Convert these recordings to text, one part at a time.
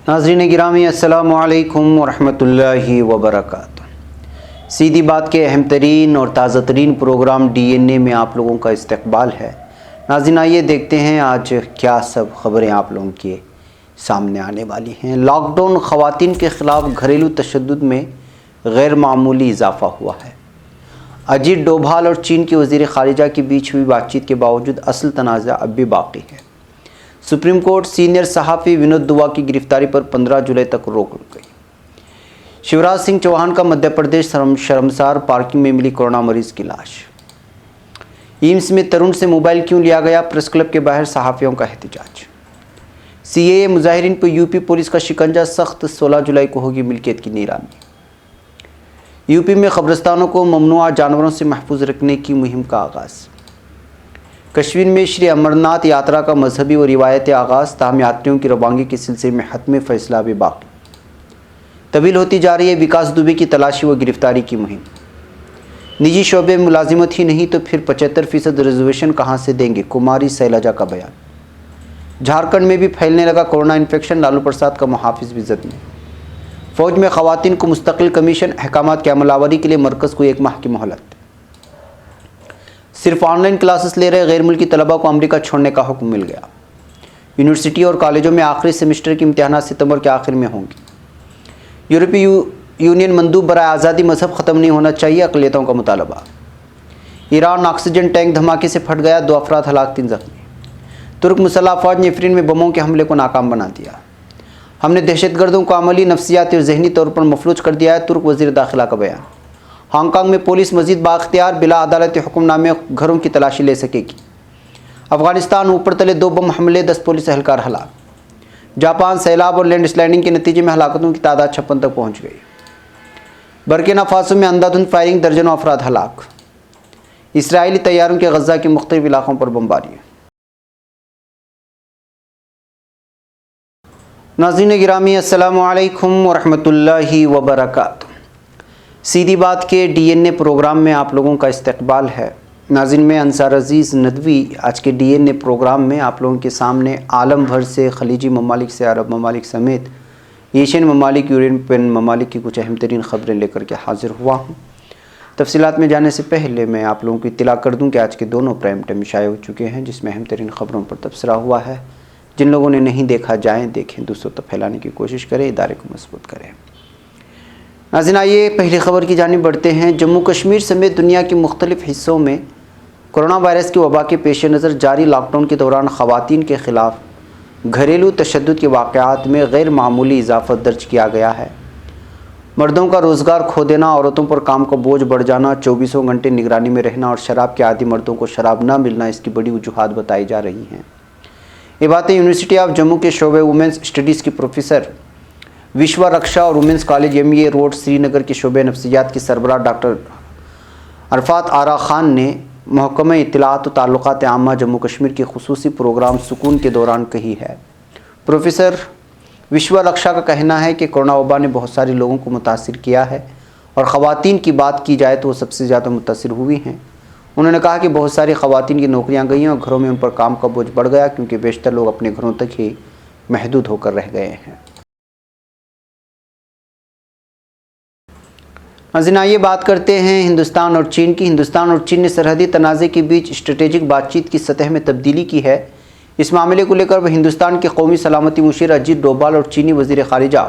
नाज़रीन गिरामी अस्सलामु अलैकुम वरहमतुल्लाहि वबरकातुहू। सीधी बात के अहम तरीन और ताज़ा तरीन प्रोग्राम DNA में आप लोगों का इस्तकबाल है। नाज़रीन आइए देखते हैं आज क्या सब खबरें आप लोगों के सामने आने वाली हैं। लॉकडाउन ख़वातीन के ख़िलाफ़ घरेलू तशद्दुद में गैर मामूली इजाफ़ा हुआ है। अजीत डोभाल और चीन के वज़ीर ख़ारिजा के बीच हुई बातचीत के बावजूद असल तनाज़ा अब भी बाकी है। सुप्रीम कोर्ट सीनियर सहाफ़ी विनोद दुआ की गिरफ्तारी पर 15 जुलाई तक रोक लग गई। शिवराज सिंह चौहान का मध्य प्रदेश शर्मसार पार्किंग में मिली कोरोना मरीज की लाश। एम्स में तरुण से मोबाइल क्यों लिया गया, प्रेस क्लब के बाहर सहाफ़ियों का एहतजाज। CAA मुजाहिरीन पर यूपी पुलिस का शिकंजा सख्त, 16 जुलाई को होगी मिल्कियत की नीलामी। यूपी में कब्रिस्तानों को ममनुआ जानवरों से महफूज रखने की मुहिम का आगाज़। कश्मीर में श्री अमरनाथ यात्रा का मजहबी और रिवायती आगाज़, ताहम यात्रियों की रवानगी के सिलसिले में हतमी फैसला भी बाकी। तवील होती जा रही है विकास दुबे की तलाशी व गिरफ्तारी की मुहिम। निजी शोबे में मुलाजिमत ही नहीं तो फिर 75% रिजर्वेशन कहाँ से देंगे, कुमारी शैलजा का बयान। झारखंड में भी फैलने लगा कोरोना इन्फेक्शन, लालू प्रसाद का मुहाफिज भी ज़द में। फ़ौज में ख़वातीन को मुस्तकिल कमीशन, अहकामात की अमलावरी के लिए मरकज़ को 1 माह की मोहलत। सिर्फ ऑनलाइन क्लासेस ले रहे गैर मुल्की तलबा को अमेरिका छोड़ने का हुक्म मिल गया। यूनिवर्सिटी और कॉलेजों में आखिरी सेमेस्टर के इम्तिहानात सितंबर के आखिर में होंगे। यूरोपीय यूनियन मंदूब बराए आज़ादी मजहब ख़त्म नहीं होना चाहिए, अक़लियतों का मुतालबा। ईरान ऑक्सीजन टैंक धमाके से फट गया, 2 अफराद हलाक, 3 ज़ख्मी। तुर्क मुसल्लह फ़ौज ने अफरीन में बमों के हमले को नाकाम बना दिया। हमने दहशतगर्दों को अमली, नफ्सियाती और जहनी तौर पर मफलूज कर दिया है, तुर्क वज़ीर दाखिला का बयान। हांगकांग में पुलिस मजीद बाख्तियार बिला अदालती हुक्मनामे घरों की तलाशी ले सकेगी। अफगानिस्तान ऊपर तले 2 बम हमले, 10 पुलिस एहलकार हलाक। जापान सैलाब और लैंडस्लाइडिंग के नतीजे में हलाकतों की तादाद 56 तक पहुँच गई। बर्किना फासो में अंधाधुंध फायरिंग, दर्जनों अफराद हलाक। इसराइली तैयारों के गज़ा के मुख्तलिफ इलाकों पर बमबारी। नाज़रीन गिरामी अस्सलामु अलैकुम वरहमतुल्लाहि वबरकातुहू। सीधी बात के DNA प्रोग्राम में आप लोगों का इस्तकबाल है। नाज़रीन मैं अंसार अज़ीज़ नदवी आज के DNA प्रोग्राम में आप लोगों के सामने आलम भर से, खलीजी ममालिक से, अरब ममालिक समेत एशियन ममालिक, यूरोपियन ममालिक की कुछ अहम तरीन ख़बरें लेकर के हाज़िर हुआ हूँ। तफसीलात में जाने से पहले मैं आप लोगों को इत्तला कर दूँ कि आज के दोनों प्राइम टाइम शाये हो चुके हैं, जिसमें अहम तरीन ख़बरों पर तबसरा हुआ है। जिन लोगों ने नहीं देखा जाएँ देखें, दूसरों तक फैलाने की कोशिश करें, इदारे को मजबूत करें। नाज़रीन आइए पहली खबर की जानिब बढ़ते हैं। जम्मू कश्मीर समेत दुनिया के मुख्तलिफ हिस्सों में कोरोना वायरस की वबा के पेश नज़र जारी लॉकडाउन के दौरान ख़वातीन के ख़िलाफ़ घरेलू तशद्दुद के वाक़यात में गैर मामूली इजाफ़ा दर्ज किया गया है। मर्दों का रोज़गार खो देना, औरतों पर काम का बोझ बढ़ जाना, 24 घंटे निगरानी में रहना और शराब के आदी मर्दों को शराब न मिलना इसकी बड़ी वजूहात बताई जा रही हैं। ये बातें यूनिवर्सिटी ऑफ जम्मू के शोबे वुमेंस स्टडीज़ की प्रोफेसर विश्वा रक्षा और women's college MA road Srinagar के शोबे नफ्सियात की सरबराह डॉक्टर अरफात आरा खान ने महकमा इत्तलात व ताल्लुकात आम्मा जम्मू कश्मीर के खुसूसी प्रोग्राम सुकून के दौरान कही है। प्रोफेसर विश्वा रक्षा का कहना है कि कोरोना वबा ने बहुत सारे लोगों को मुतासिर किया है और ख़वातीन की बात की जाए तो वो सबसे ज़्यादा मुतासिर हुई हैं। उन्होंने कहा कि बहुत सारी ख़वातीन की नौकरियां गई हैं और घरों में उन पर काम का बोझ बढ़ गया, क्योंकि बेशतर लोग अपने घरों तक ही महदूद होकर रह गए हैं। नाज़रीन आइए बात करते हैं हिंदुस्तान और चीन की। हिंदुस्तान और चीन ने सरहदी तनाज़े के बीच स्ट्रेटेजिक बातचीत की सतह में तब्दीली की है। इस मामले को लेकर हिंदुस्तान के कौमी सलामती मुशीर अजीत डोभाल और चीनी वज़ीर ख़ारिजा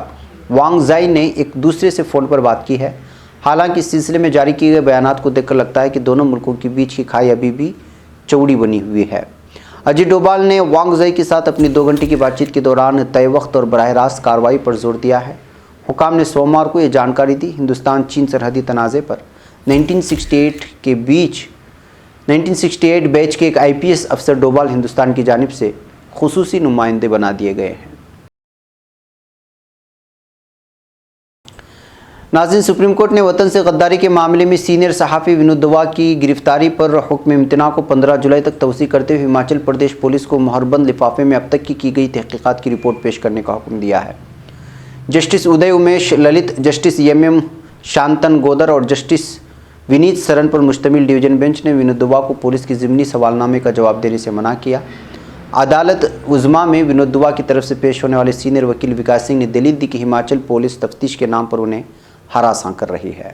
वांग ज़ाई ने एक दूसरे से फ़ोन पर बात की है। हालांकि इस सिलसिले में जारी किए गए बयानात को देखकर लगता है कि दोनों मुल्कों के बीच की खाई अभी भी चौड़ी बनी हुई है। अजीत डोभाल ने वांग ज़ाई के साथ अपनी 2 घंटे की बातचीत के दौरान तय वक्त और बराह रास्त कार्रवाई पर जोर दिया है। हुकाम ने सोमवार को ये जानकारी दी। हिंदुस्तान चीन सरहदी तनाज़े पर 1968 बैच के एक IPS अफसर डोभाल हिंदुस्तान की जानिब से खुसूसी नुमाइंदे बना दिए गए हैं। नाज़रीन सुप्रीम कोर्ट ने वतन से गद्दारी के मामले में सीनियर सहाफ़ी विनोद दुआ की गिरफ्तारी पर हुक्म इम्तना को 15 जुलाई तक तवसी करते हुए हिमाचल प्रदेश पुलिस को मोहरबंद लिफाफे में अब तक की गई तहकीकात की रिपोर्ट पेश करने का हुक्म दिया है। Justice Uday Umesh Lalit, justice MM Shantanu गोदर और जस्टिस विनीत सरन पर मुश्तमिल डिवीज़न बेंच ने विनोद दुआ को पुलिस की ज़िमनी सवालनामे का जवाब देने से मना किया। عدالت عظمیٰ میں ونود دوا کی طرف سے پیش ہونے والے سینئر وکیل وکاس سنگھ نے دلیل دی کہ ہماچل پولیس تفتیش کے نام پر انہیں ہراساں کر رہی ہے۔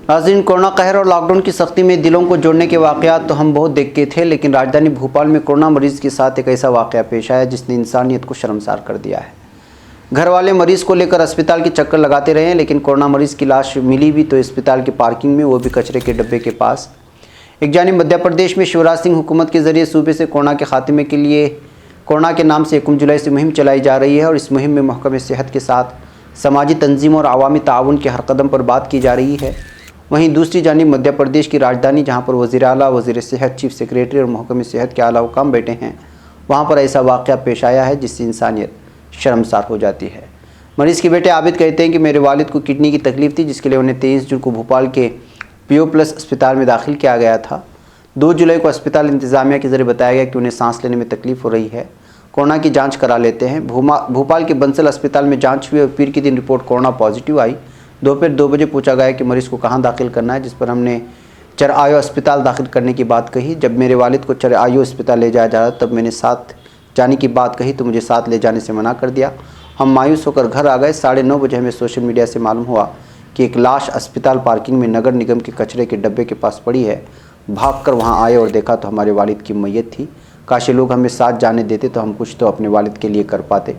ناظرین، کورونا قہر اور لاک ڈاؤن کی سختی میں دلوں کو جوڑنے کے واقعات تو ہم بہت دیکھتے تھے، لیکن راجدھانی بھوپال میں کورونا مریض کے ساتھ ایک ایسا واقعہ پیش آیا جس نے انسانیت کو شرمسار کر دیا ہے۔ گھر والے مریض کو لے کر اسپتال کے چکر لگاتے رہے ہیں، لیکن کورونا مریض کی لاش ملی بھی تو اسپتال کے پارکنگ میں، وہ بھی کچرے کے ڈبے کے پاس۔ ایک جانب مدھیہ پردیش میں شیوراج سنگھ حکومت کے ذریعے صوبے سے کورونا کے خاتمے کے لیے کورونا کے نام سے 1 جولائی سے مہم چلائی جا رہی ہے، اور اس مہم میں محکمہ صحت کے ساتھ سماجی تنظیموں اور عوامی تعاون کے ہر قدم پر بات کی جا رہی ہے۔ وہیں دوسری جانب مدھیہ پردیش کی راجدھانی، جہاں پر وزیر اعلیٰ، وزیر صحت، چیف سیکریٹری اور محکمہ صحت کے اعلیٰ حکام بیٹھے ہیں، وہاں پر ایسا واقعہ پیش آیا ہے جس سے انسانیت شرمسار ہو جاتی ہے۔ مریض کے بیٹے عابد کہتے ہیں کہ میرے والد کو کڈنی کی تکلیف تھی، جس کے لیے انہیں 23 جون کو بھوپال کے PO+ اسپتال میں داخل کیا گیا تھا۔ 2 جولائی کو اسپتال انتظامیہ کے ذریعے بتایا گیا کہ انہیں سانس لینے میں تکلیف ہو رہی ہے، کورونا کی جانچ کرا لیتے ہیں۔ بھوپال کے بنسل اسپتال میں جانچ ہوئی اور پیر کے دن رپورٹ کورونا پازیٹیو آئی۔ دوپہر 2 بجے پوچھا گیا کہ مریض کو کہاں داخل کرنا ہے، جس پر ہم نے چرآیو اسپتال داخل کرنے کی بات کہی۔ جب میرے والد کو چرآیو اسپتال لے جایا جا رہا تب میں نے ساتھ جانے کی بات کہی تو مجھے ساتھ لے جانے سے منع کر دیا۔ ہم مایوس ہو کر گھر آ گئے۔ 9:30 بجے ہمیں سوشل میڈیا سے معلوم ہوا کہ ایک لاش اسپتال پارکنگ میں نگر نگم کے کچرے کے ڈبے کے پاس پڑی ہے۔ بھاگ کر وہاں آئے اور دیکھا تو ہمارے والد کی میت تھی۔ کاش لوگ ہمیں ساتھ جانے دیتے تو ہم کچھ تو اپنے والد کے لیے کر پاتے۔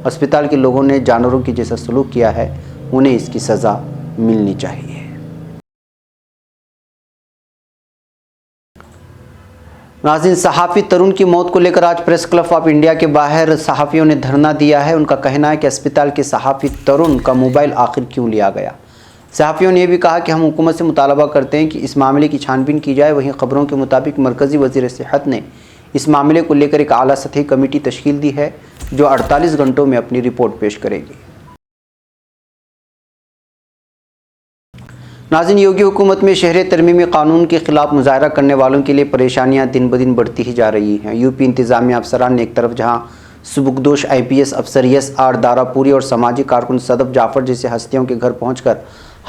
اسپتال کے لوگوں نے جانوروں کی جیسا سلوک کیا ہے، انہیں اس کی سزا ملنی چاہیے۔ ناظرین، صحافی ترون کی موت کو لے کر آج پریس کلب آف انڈیا کے باہر صحافیوں نے دھرنا دیا ہے۔ ان کا کہنا ہے کہ اسپتال کے صحافی ترون کا موبائل آخر کیوں لیا گیا۔ صحافیوں نے یہ بھی کہا کہ ہم حکومت سے مطالبہ کرتے ہیں کہ اس معاملے کی چھان بین کی جائے۔ وہیں خبروں کے مطابق مرکزی وزیر صحت نے اس معاملے کو لے کر ایک اعلیٰ سطحی کمیٹی تشکیل دی ہے جو 48 گھنٹوں میں اپنی رپورٹ پیش کرے گی۔ ناظرین، یوگی حکومت میں شہری ترمیمی قانون کے خلاف مظاہرہ کرنے والوں کے لیے پریشانیاں دن بدن بڑھتی ہی جا رہی ہیں۔ یوپی انتظامیہ افسران نے ایک طرف جہاں سبکدوش IPS افسر ES.R. دارا پوری اور سماجی کارکن صدف جعفر جیسے ہستیوں کے گھر پہنچ کر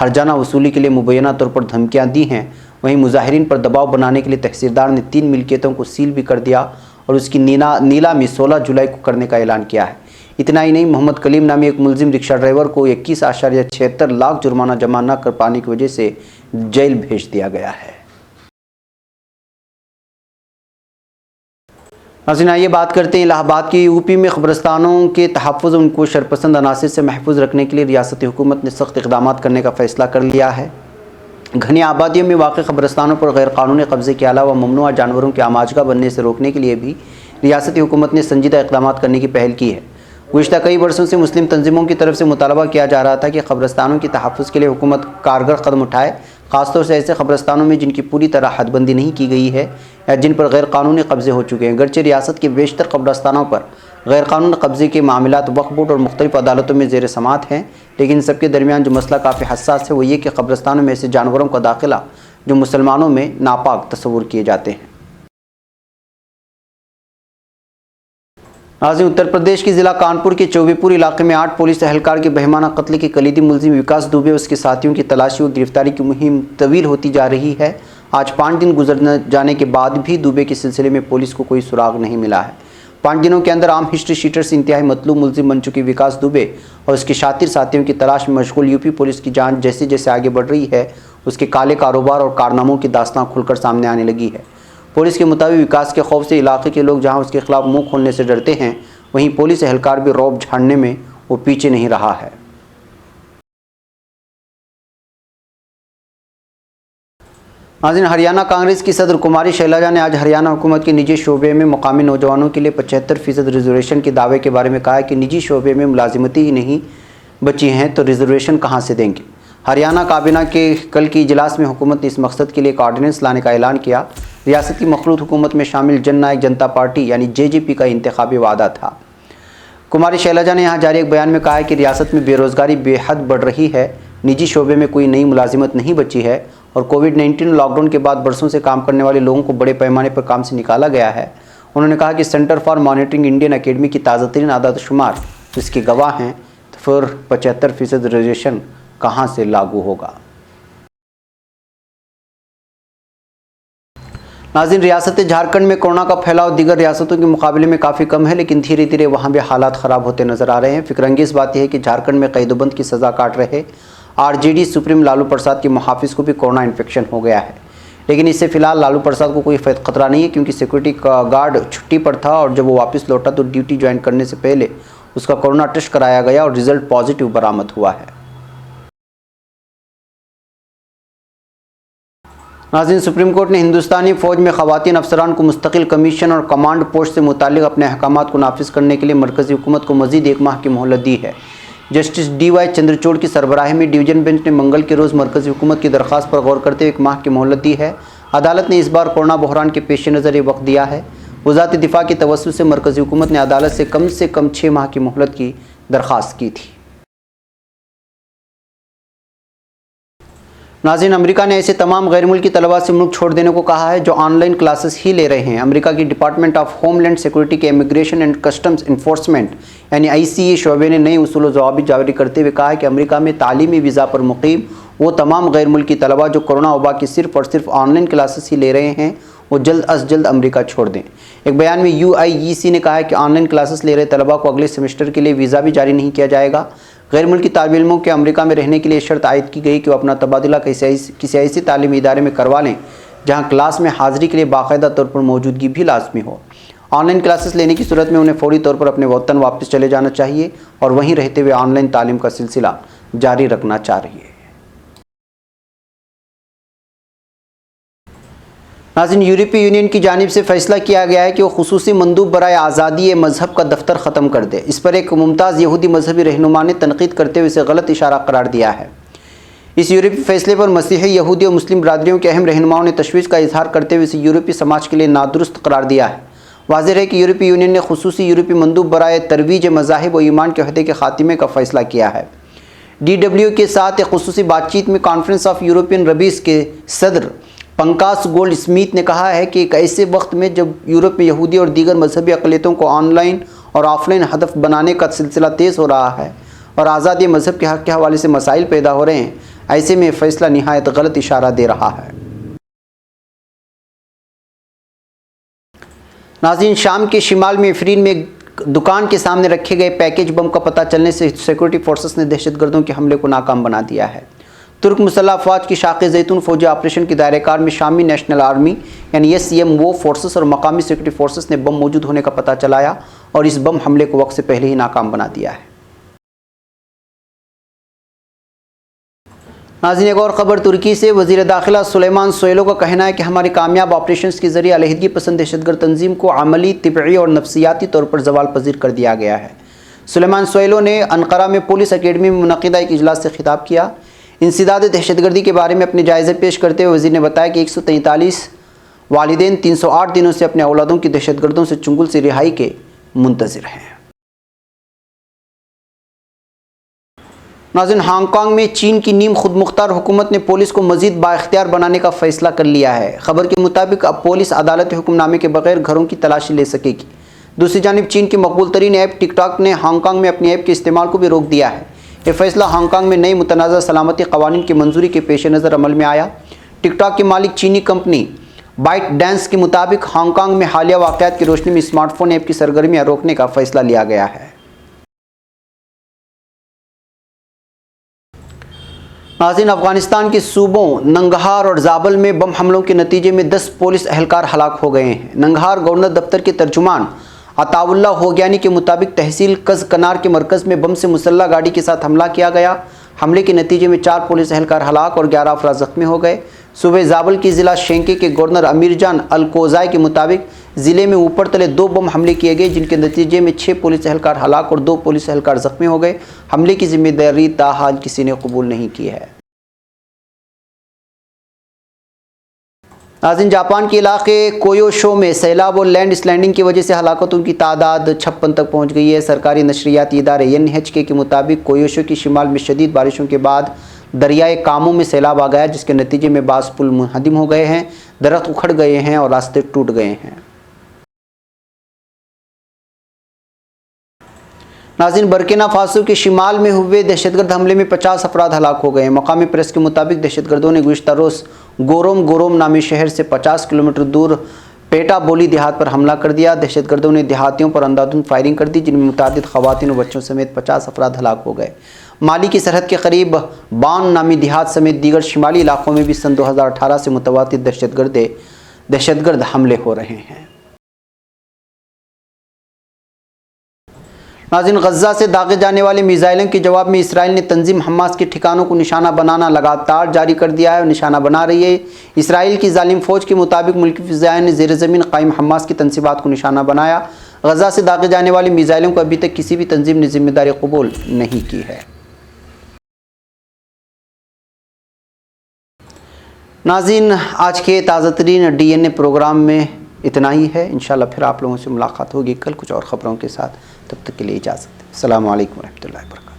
ہرجانہ وصولی کے لیے مبینہ طور پر دھمکیاں دی ہیں، وہیں مظاہرین پر دباؤ بنانے کے لیے تحصیلدار نے 3 ملکیتوں کو سیل بھی کر دیا اور اس کی نیلامی 16 جولائی کو کرنے کا اعلان کیا ہے۔ اتنا ہی نہیں، محمد کلیم نامی ایک ملزم رکشہ ڈرائیور کو 21.76 لاکھ جرمانہ جمع نہ کر پانے کی وجہ سے جیل بھیج دیا گیا ہے۔ ناظرین، آئیے بات کرتے ہیں الہ آباد کی۔ یوپی میں قبرستانوں کے تحفظ اور ان کو شرپسند عناصر سے محفوظ رکھنے کے لیے ریاستی حکومت نے سخت اقدامات کرنے کا فیصلہ کر لیا ہے۔ گھنی آبادیوں میں واقع قبرستانوں پر غیر قانونی قبضے کے علاوہ ممنوعہ جانوروں کے آماجگاہ بننے سے روکنے کے لیے بھی ریاستی حکومت نے سنجیدہ اقدامات کرنے کی پہل کی ہے۔ گزشتہ کئی برسوں سے مسلم تنظیموں کی طرف سے مطالبہ کیا جا رہا تھا کہ قبرستانوں کے تحفظ کے لیے حکومت کارگر قدم اٹھائے، خاص طور سے ایسے قبرستانوں میں جن کی پوری طرح حد بندی نہیں کی گئی ہے یا جن پر غیر قانونی قبضے ہو چکے ہیں۔ گرچہ ریاست کے بیشتر قبرستانوں پر غیر قانونی قبضے کے معاملات وقف بورڈ اور مختلف عدالتوں میں زیر سماعت ہیں، لیکن سب کے درمیان جو مسئلہ کافی حساس ہے وہ یہ کہ قبرستانوں میں ایسے جانوروں کا داخلہ جو مسلمانوں میں ناپاک تصور کیے جاتے ہیں۔ ناظرین، اتر پردیش کے ضلع کانپور کے چوبے پور علاقے میں 8 پولیس اہلکار کے بہیمانہ قتل کے کلیدی ملزم وکاس دوبے اور اس کے ساتھیوں کی تلاشی و گرفتاری کی مہم طویل ہوتی جا رہی ہے۔ آج 5 دن گزر جانے کے بعد بھی دوبے کے سلسلے میں پولیس کو کوئی سراغ نہیں ملا ہے۔ 5 دنوں کے اندر عام ہسٹری شیٹر سے انتہائی مطلوب ملزم بن چکی وکاس دوبے اور اس کے شاطر ساتھیوں کی تلاش میں مشغول یوپی پولیس کی جانچ جیسے جیسے آگے بڑھ رہی ہے، اس کے کالے کاروبار اور کارناموں کی داستان کھل کر سامنے آنے لگی ہے۔ پولیس کے مطابق وکاس کے خوف سے علاقے کے لوگ جہاں اس کے خلاف منہ کھولنے سے ڈرتے ہیں، وہیں پولیس اہلکار بھی رعب جھاڑنے میں وہ پیچھے نہیں رہا ہے۔ ناظرین، ہریانہ کانگریس کی صدر کماری شیلجا نے آج ہریانہ حکومت کے نجی شعبے میں مقامی نوجوانوں کے لیے 75% ریزرویشن کے دعوے کے بارے میں کہا کہ نجی شعبے میں ملازمتیں ہی نہیں بچی ہیں تو ریزرویشن کہاں سے دیں گے۔ ہریانہ کابینہ کے کل کی اجلاس میں حکومت نے اس مقصد کے لیے ایک آرڈیننس لانے کا اعلان کیا۔ ریاست کی مخلوط حکومت میں شامل جن نائک جنتا پارٹی یعنی JJP کا انتخابی وعدہ تھا۔ کماری شیلجا نے یہاں جاری ایک بیان میں کہا ہے کہ ریاست میں بے روزگاری بے حد بڑھ رہی ہے، نجی شعبے میں کوئی نئی ملازمت نہیں بچی ہے اور کووڈ-19 لاک ڈاؤن کے بعد برسوں سے کام کرنے والے لوگوں کو بڑے پیمانے پر کام سے نکالا گیا ہے۔ انہوں نے کہا کہ centre for monitoring Indian academy کی تازہ ترین اعداد و شمار اس کے گواہ ہیں، تو پھر 75% ریزرویشن کہاں سے لاگو ہوگا۔ नाज़रीन, रियासत झारखंड में कोरोना का फैलाव दीगर रियासतों के मुकाबले में काफ़ी कम है, लेकिन धीरे धीरे वहाँ भी हालात ख़राब होते नज़र आ रहे हैं। फिक्रंगेज़ बात यह है कि झारखंड में कैदोबंद की सज़ा काट रहे आरजेडी सुप्रीम लालू प्रसाद के मुहाफिज को भी कोरोना इन्फेक्शन हो गया है, लेकिन इससे फ़िलहाल लालू प्रसाद को कोई खतरा नहीं है, क्योंकि सिक्योरिटी गार्ड छुट्टी पर था और जब वो वापस लौटा तो ड्यूटी ज्वाइन करने से पहले उसका कोरोना टेस्ट कराया गया और रिजल्ट पॉजिटिव बरामद हुआ है। नाज़रीन, सुप्रीम कोर्ट ने हिंदुस्तानी फ़ौज में ख़वातीन अफसरान को मुस्तकिल कमीशन और कमांड पोस्ट से मुतालिक अपने अहकामात को नाफिज करने के लिए मरकज़ी हुकूमत को मज़ीद 1 माह की मोहलत दी है। जस्टिस DY चंद्रचूड़ की सरबराही में डिवीज़न बेंच ने मंगल के रोज़ मरकज़ी हुकूमत की दरख्वास्त पर गौर करते हुए 1 माह की मोहलत दी है। अदालत ने इस बार कोरोना बहरान के पेश नज़र ये वक्त दिया है। वज़ारत दिफा की तवस्सुत से मरकज़ी हुकूमत ने अदालत से कम 6 माह की मोहलत की दरख्वास्त की थी। नाज़रीन, अमेरिका ने ऐसे तमाम गैर मुल्की तलबा से मुल्क छोड़ देने को कहा है जो ऑनलाइन क्लासेस ही ले रहे हैं। अमेरिका की डिपार्टमेंट ऑफ होमलैंड सिक्योरिटी के इमिग्रेशन एंड कस्टम्स इन्फोर्समेंट यानी ICE शोबे ने नई उसूल ज़वाबित जारी करते हुए कहा है कि अमेरिका में तालीमी वीज़ा पर मुक़ीम वो तमाम गैर मुल्की तलबा जो कोरोना वबा की सिर्फ़ और सिर्फ ऑनलाइन क्लासेस ही ले रहे हैं वो जल्द अज जल्द अमेरिका छोड़ दें। एक बयान में UIEC ने कहा है कि ऑनलाइन क्लासेस ले रहे तलबा को अगले सेमेस्टर के लिए वीज़ा भी जारी नहीं किया जाएगा। गैर मुल्की तालिब इल्मों के अमेरिका में रहने के लिए शर्त आयद की गई कि वो अपना तबादला किसी ऐसी तालीमी इदारे में करवा लें जहाँ क्लास में हाज़िरी के लिए बाकायदा तौर पर मौजूदगी भी लाजमी हो। ऑनलाइन क्लासेस लेने की सूरत में उन्हें फ़ौरी तौर पर अपने वतन वापस चले जाना चाहिए और वहीं रहते हुए ऑनलाइन तालीम का सिलसिला जारी रखना चाहिए। नाज़रीन, यूरोपीय यूनियन की जानिब से फ़ैसला किया गया है कि वो खुसूसी मंदूब बराए आज़ादी मज़हब का दफ्तर ख़त्म कर दे। इस पर एक मुमताज़ यहूदी मजहबी रहनुमा ने तनकीद करते हुए इसे गलत इशारा करार दिया है। इस यूरोपीय फ़ैसले पर मसीही, यहूदी और मुस्लिम बरादरियों के अहम रहनुमाओं ने तशवीश का इजहार करते हुए इसे यूरोपीय समाज के लिए नादुरुस्त करार दिया है। वाज़ेह है कि यूरोपीय यूनियन ने खुसूसी यूरोपीय मंदूब बराए तरवीज मज़ाहिब व ईमान के अहदे के ख़ात्मे का फ़ैसला किया है। DW के साथ एक खुसूसी बातचीत में कॉन्फ्रेंस ऑफ यूरोपियन रबीज़ के सदर पंकास गोल्ड स्मिथ ने कहा है कि एक ऐसे वक्त में जब यूरोप में यहूदी और दीगर मजहबी अक़लियतों को ऑनलाइन और ऑफलाइन हदफ बनाने का सिलसिला तेज़ हो रहा है और आज़ादी मज़हब के हक़ के हवाले से मसाइल पैदा हो रहे हैं, ऐसे में फ़ैसला निहायत गलत इशारा दे रहा है। नाज़रीन, शाम के शिमाल में इफरीन में दुकान के सामने रखे गए पैकेज बम का पता चलने से सिक्योरिटी फोर्सेस ने दहशतगर्दों के हमले को नाकाम बना दिया है। तुर्क मुसल्लह अफ़वाज की शाख़ ज़ैतून फ़ौजी ऑपरेशन के दायरेकार में शामी नेशनल आर्मी यानी SCMO फोर्सेस और मकामी सिक्योरिटी फोर्सेस ने बम मौजूद होने का पता चलाया और इस बम हमले को वक्त से पहले ही नाकाम बना दिया है। नाज़रीन, एक और ख़बर तुर्की से। वज़ीर दाखिला सुलेमान सोयलो का कहना है कि हमारे कामयाब ऑपरेशन के ज़रिए अलहदगी पसंद दहशतगर्द तंजीम को अमली, तिबई और नफ्सियाती तौर पर ज़वाल पजीर कर दिया गया है। सुलेमान सोयलो ने अनक़रा में पुलिस अकेडमी में मुनक़िदा एक इजलास से खिताब किया। इंसदाद दहशतगर्दी के बारे में अपने जायज़े पेश करते हुए वज़ीर ने बताया कि 143 वालिदैन 308 दिनों से अपने औलादों की दहशतगर्दों से चुंगल से रिहाई के मुंतज़िर हैं। नाज़रीन, हांगकांग में चीन की नीम खुद मुख्तार हुकूमत ने पुलिस को मज़ीद बाइख्तियार बनाने का फ़ैसला कर लिया है। ख़बर के मुताबिक अब पुलिस अदालती हुक्मनामे के बगैर घरों की तलाशी ले सकेगी। दूसरी जानिब चीन की मकबूल तरीन ऐप टिकटॉक ने हांगकांग में अपनी ऐप के इस्तेमाल को भी रोक दिया है। यह फ़ैसला हांगकांग में नई मुतनाज़ा सलामती क़वानीन की मंजूरी के पेश नज़र अमल में आया। टिकटॉक के मालिक चीनी कंपनी बाइट डांस के मुताबिक हांगकांग में हालिया वाक़यात की रोशनी में स्मार्टफोन ऐप की सरगर्मियाँ रोकने का फ़ैसला लिया गया है। नाज़रीन, अफ़गानिस्तान के सूबों नंगहार और ज़ाबल में बम हमलों के नतीजे में 10 पुलिस एहलकार हलाक हो गए हैं। नंगहार गवर्नर दफ्तर के तर्जुमान अताउल्ला होगियानी के मुताबिक तहसील कज़ कनार के मरकज़ में बम से मुसल्ला गाड़ी के साथ हमला किया गया। हमले के नतीजे में 4 पुलिस एहलकार हलाक और 11 अफराद ज़ख्मी हो गए। सूबे ज़ाबल की ज़िला शेंके के गवर्नर अमीरजान अल-कोज़ाई के मुताबिक ज़िले में ऊपर तले 2 बम हमले किए गए, जिनके नतीजे में 6 पुलिस एहलकार हलाक और 2 पुलिस एहलकार ज़ख्मी हो गए। हमले की जिम्मेदारी ताहाल किसी ने कबूल नहीं की है। नाज़रीन, जापान के इलाके कोयोशो में सैलाब और लैंड स्लाइडिंग की वजह से हलाकतों की तादाद 56 तक पहुंच गई है। सरकारी नशरियाती इदारे NHK के मुताबिक कोयोशो की शिमाल में शदीद बारिशों के बाद दरियाए कामों में सैलाब आ गया, जिसके नतीजे में बाज़ पुल मुनहदिम हो गए हैं, दरख्त उखड़ गए हैं और रास्ते टूट गए हैं। नाज़रीन, बर्किना फासो के शिमाल में हुए दहशतगर्द हमले में 50 अफराद हलाक हो गए हैं। मकामी प्रेस के मुताबिक दहशतगर्दों ने गुज़िश्ता रोज़ गोरोम नामी शहर से 50 किलोमीटर दूर पेटा बोली देहात पर हमला कर दिया। दहशतगर्दों ने देहातियों पर अंधाधुंध फायरिंग कर दी, जिनमें मुतादिद खवातीन और बच्चों समेत 50 अफराद हलाक हो गए। माली की सरहद के करीब बान नामी देहात समेत दीगर शिमाली इलाकों में भी सन 2018 से मुतवातिर दहशतगर्द हमले हो रहे हैं। नाज़रीन, गज़ा से दागे जाने वाले मिसाइलों के जवाब में इसराइल ने तंजीम हमास के ठिकानों को निशाना बनाना लगातार जारी कर दिया है और निशाना बना रही है। इसराइल की जालिम फ़ौज के मुताबिक मुल्की फ़िज़ाएं ने ज़ेर ज़मीन कायम हमास की तनसीबात को निशाना बनाया। गज़ा से दागे जाने वाले मिसाइलों को अभी तक किसी भी तंजीम ने जिम्मेदारी कबूल नहीं की है। नाज़रीन, आज के ताज़ा तरीन DNA प्रोग्राम में इतना ही है। इंशाल्लाह फिर आप लोगों से मुलाकात होगी कल कुछ और ख़बरों के साथ। तब तक के लिए इजाज़त। अस्सलामु अलैकुम व रहमतुल्लाहि व बरकातहू।